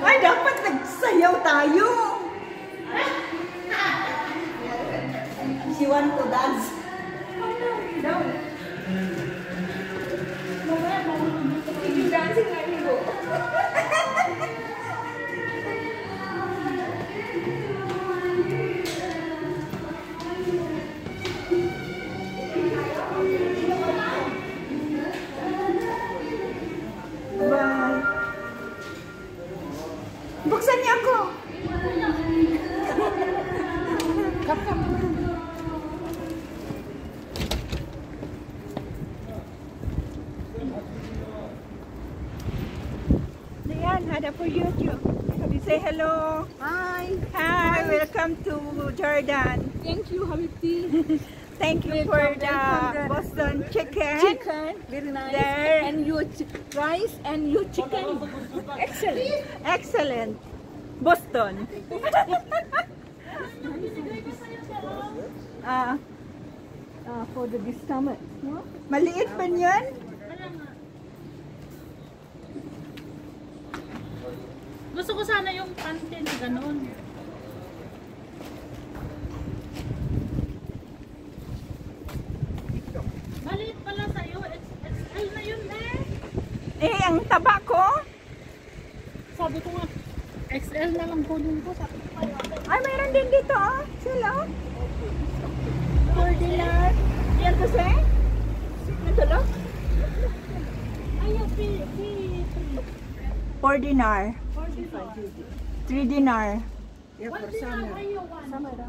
Ay, dapat nagsayaw tayo. She want to dance. No. If you dancing, let me go. Bye. Buksan niya ako. Come. Diyan, hada for YouTube. Say hello. Hi. Hi, welcome to Jordan. Thank you, Habibti. Thank you for the Boston chicken. Chicken, very nice. There. And your rice and your chicken. Excellent. Excellent. Boston. For the stomach. No? Maliit pa niyan? Gusto ko sana yung pante na gano'n. Maliit pala sa'yo. XL na yun eh. Eh, ang taba ko? Sabi ko nga, XL na lang kunin ko. Sabi ko kayo. Ay, mayroon din dito, oh. Sila, oh. For dinner. Yan to say? Ito lang? Ayaw, For dinner. 3 dinar. Yeah, One for dinar, summer. ayaw, one. Summer daw.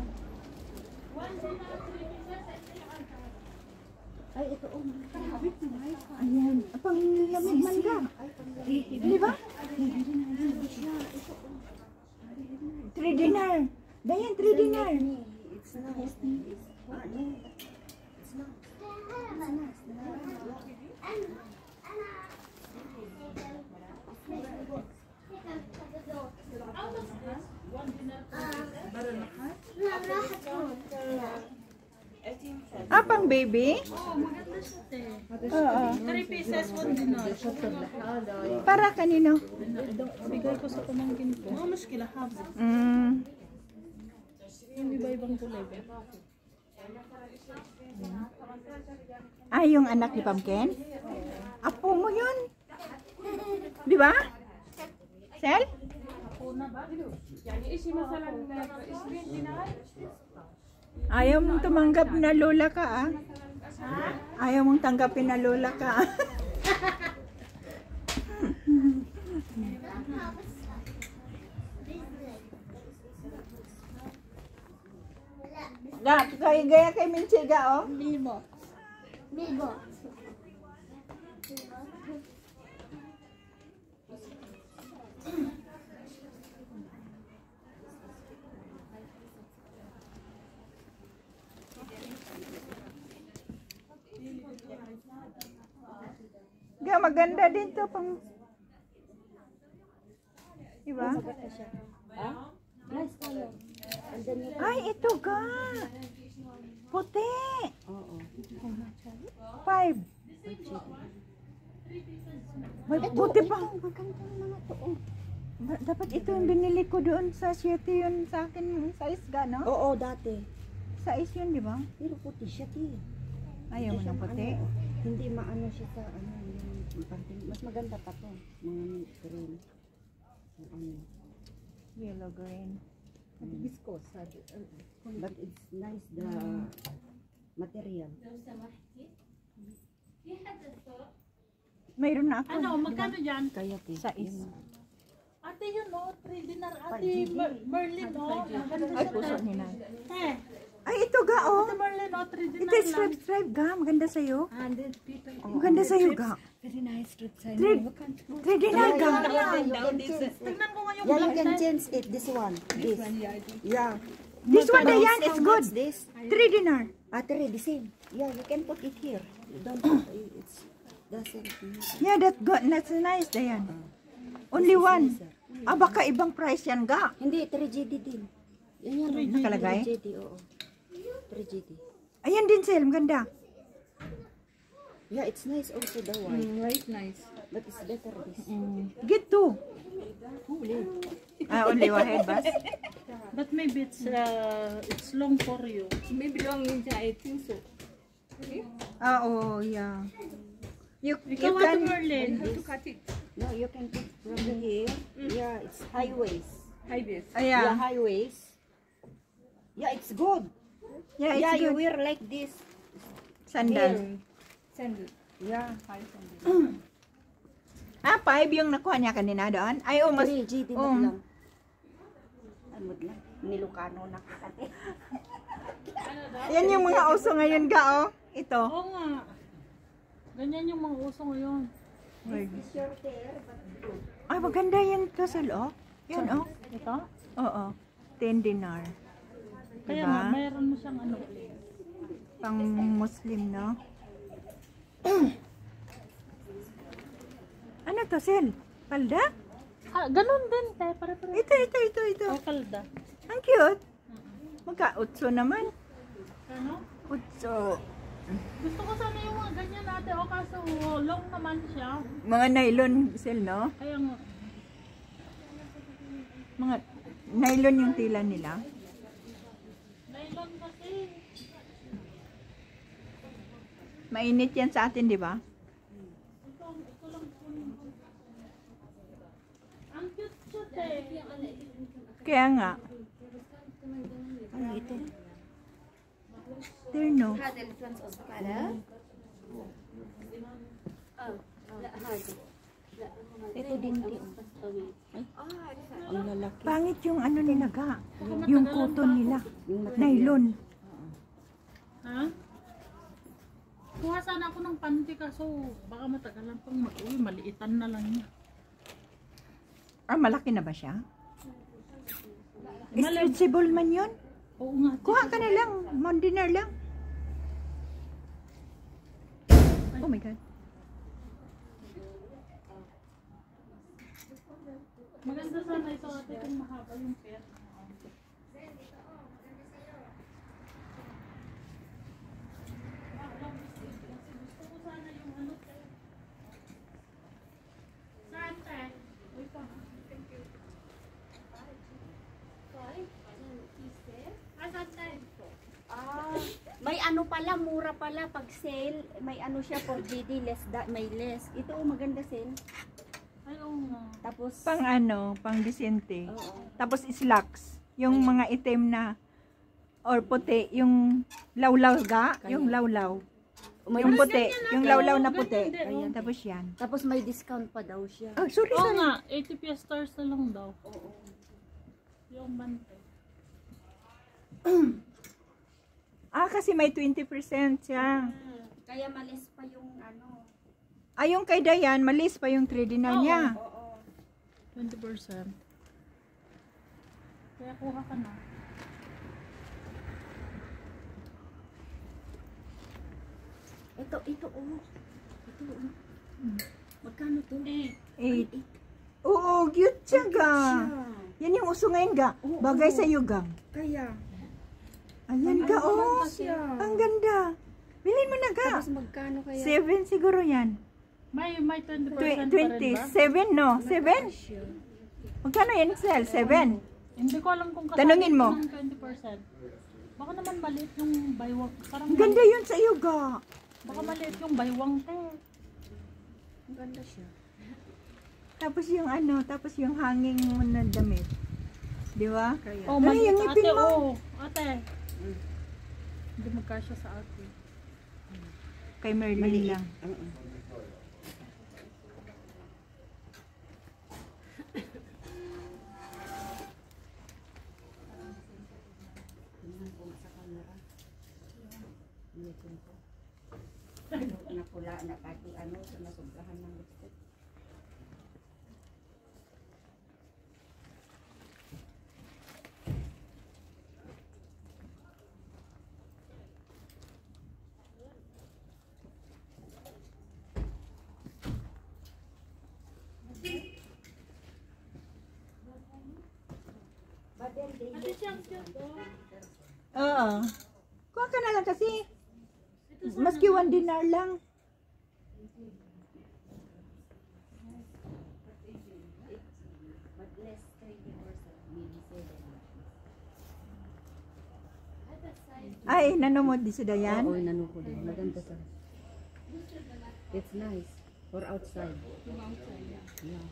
One dinar, 3 pieces. Ay, ito. Oh, Ayan. Pang lamig man ka. Di ba? 3 dinar. Dayan, 3 dinar. it's nice. It's not. Ah, pang baby? Oh, maganda siya, te. Oo. 3 pieces, 1 dinar. Para kanino? Bigay ko sa pamangkin ko. Mga muskila, habs. Yung iba-ibang kulay ba? Ah, yung anak ni Pumpkin? Apo mo yun. Di ba? Sel? Ayaw mong tumanggap na lola ka, ah. Ayaw mong tanggapin na lola ka, ah. Gaya kay Minchiga, oh. Milbo. Maganda din to pang. Diba? Nice color. And then you Ay, ito ga. Puti. Oo. 5. Buti pa. Maganda yung mga to. Oh. Dapat ito yung binili ko doon sa Siete yun sa akin yung size ga, no? Oo, dati. Size yun, di ba? Pero puti siya, ti. Ayaw mo ng puti. Hindi maano siya sa ano yung parting. Mas maganda pa to. Mga green. Yung ano. Yellow green. Viscose. But it's nice the material. Mayroon na ako. Ano, magkano dyan? Kaya ti. Size. Ate yun, no? 3 dinar. Ate Merlin, no? Maganda Ay, siya, puso te. ni Nay. Eh, Ay, ito ga, oh. Ate Merlin, no? 3 dinar Ito is lang. stripe ga. Maganda sa'yo. 100 people. Maganda sa'yo ga. Very nice strip sign. 3 dinar ga. Tignan ko nga yung Yeah, you black can na. change it. This one. This. Yeah. This one, Magkano? Dayan, it's How good. much this? 3 dinar. Ah, three, the same. Yeah, you can put it here. You don't put it. It's doesn't. Yeah, that's nice, Dayan. Only one. Ah, baka ibang price yan, ga. Hindi, 3GD din. Yan yan. Nakalagay? 3GD, oo. 3GD. Ayan din, Sel, ganda. Yeah, it's nice also the white. Right, nice. But it's better this. Get two. Ah, only one head bas. But maybe it's long for you. Maybe long ninja, I think so. Ah, oh, yeah. You Ikaw can... Ate Merlin. How to cut it? No, you can put from here. Yeah, it's high waist. High base. Ah, Yeah, yeah. high waist. Yeah, it's good. Yeah, Yeah, it's you good. wear like this. Sandal. Here. Sandal. Yeah. High sandal. Ah, 5 yung nakuha niya kanina doon. Ay, oh, mas... 3GD Oh. lang. Ay, mood lang. Nilukano na kita. Yan yung mga uso ngayon, ga, oh. Ito. Oo nga. Ganyan yung mga uso ngayon. Ay, maganda yan to, Sel, oh. Yan, oh. Ito? Oo. 10 dinar. Kaya Diba? nga, mayroon mo siyang ano. Pang Muslim, no? Ano to, Sel? Palda? Ah, ganun din, te. Pare-pare. Ito. O, kalda. Ang cute. Magka-utso naman. Ano? Utso. Gusto ko sana yung mga ganyan natin. O, kaso long naman siya. Mga nylon, Sel, no? Kaya nga. Mga nylon yung tila nila. Nylon kasi. Mainit yan sa atin, di ba? Ito lang po. Ang cute siya, te. Kaya nga. Ano ito? Terno. Ito din. Ay, ang lalaki. Pangit yung ano nila, ga. Yung cotton nila. Nylon. Ha? Kuha sana ako ng panty kaso baka matagalan pang mag-uwi. Maliitan na lang niya. Ah, malaki na ba siya? Mali- Stretchable man yun. Oo nga. Kuha ka na lang. Mondiner lang. Oh my God. Maganda sana ito ate kung mahaba yung pera. Gusto ko sana yung ano te. Saan te? Uy pa. Saan te? Ah, may ano pala, mura pala pag sale. May ano siya for GD, may less. Ito maganda sale. Ay oo nga. Tapos, Pang ano, pang disente. oo. Tapos slacks. Yung mga itim na or puti, yung lawlaw ga, yung lawlaw. May Yung dis- puti, yung lawlaw na puti. Ganyan din, oh. Tapos yan. Tapos may discount pa daw siya. Oh, sorry, Oo sorry. nga, 80 piasters na lang daw. Yung bante. Ah, kasi may 20% siya. Kaya malis pa yung ano. Ay, yung kay Dayan, malis pa yung 3 dinar niya. Oo. 20%. Kaya kuha ka na. Ito oh. Ito oh. Magkano to? Eh, oo, cute siya ga. Yan yung uso ngayon ga. Bagay sa iyo gang. Kaya. Ayan ga, oh. Ang ganda. Bilhin mo na ga. Tapos magkano kaya? 7 siguro yan. May 20% pa rin ba? 27, no? 7? Magkano yan, Sel? 7? Hindi ko alam kung kasama Tanungin mo. ng 20%. Baka naman maliit yung baywang. Parang Ang ganda yun sa iyo ga. baka maliit yung baywang te. Ang ganda siya. Tapos yung ano, tapos yung hanging mo na damit. Di ba? Oh, Ay, maliit yung ate. ngipin mo. Oh, ate. Hindi magkasya sa ate. Kay Merlin lang. Oo. Napula na pati ano, nasubrahan ng lipstick. Ate siya, ang cute, oh. Oo. Kuha ka na lang kasi. Maski 1 dinar lang. But less 3 maybe 7. Ay, nanomod di si Dayan. Oo, inano ko din. Maganda sa. It's nice. For outside. Yeah.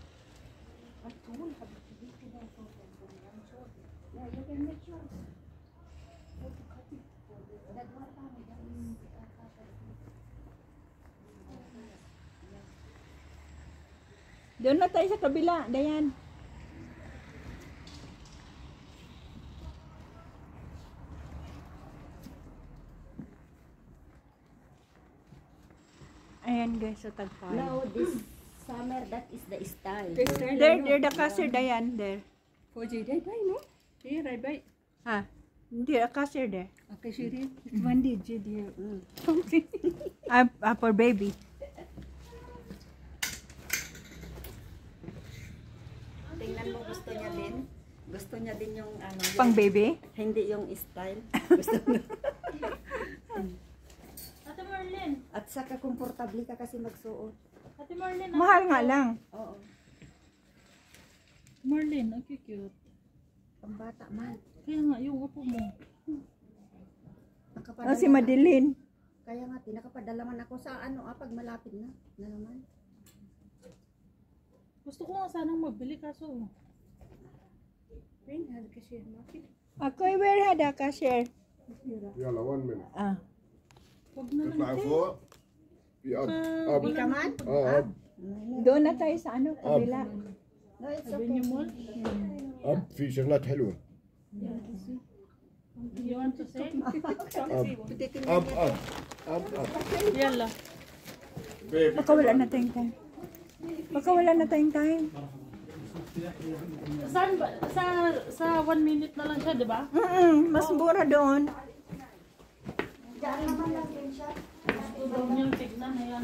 Doon na tayo sa kabila, Dayan. Ayan guys, sa tagpay. Now this summer, that is the style. There, the cashier, Dayan, there. Koji dai bai no? Here I buy. Ha? Hindi, a cashier there. Okay, Shiri. One day, Jidi. For baby. Tingnan mo, gusto niya din. Gusto niya din yung ano. Pang baby? Hindi yung style. Gusto niya. Ate Marlene. At saka komportable ka kasi magsuot. Ate Marlene. Mahal nga lang. Oo. Marlene, ang cute. Ang bata man. Kaya nga, yung upo mo. Oh, si Madeline. Kaya nga, tinakapadala man ako sa ano, pag malapit na naman. Gusto ko nga sanang magbili kaso. When had cashier market? Ako'y where had a cashier? يلا 1 minute Ah. Huwag na lang. اطلعي فوق في اب اب Di ka man? اب Doon na tayo sa ano, kabila. No, it's Sabi okay. niyo mo, اب في شغلات حلوه you want to say? اب اب اب اب Yala. بيبي Baka wala na tayong time. Baka wala na tayong time. Saan ba? Sa 1 minute na lang siya, di ba? Mas mura doon. Diyan naman lang din siya. Gusto daw niyang tignan. Ayan.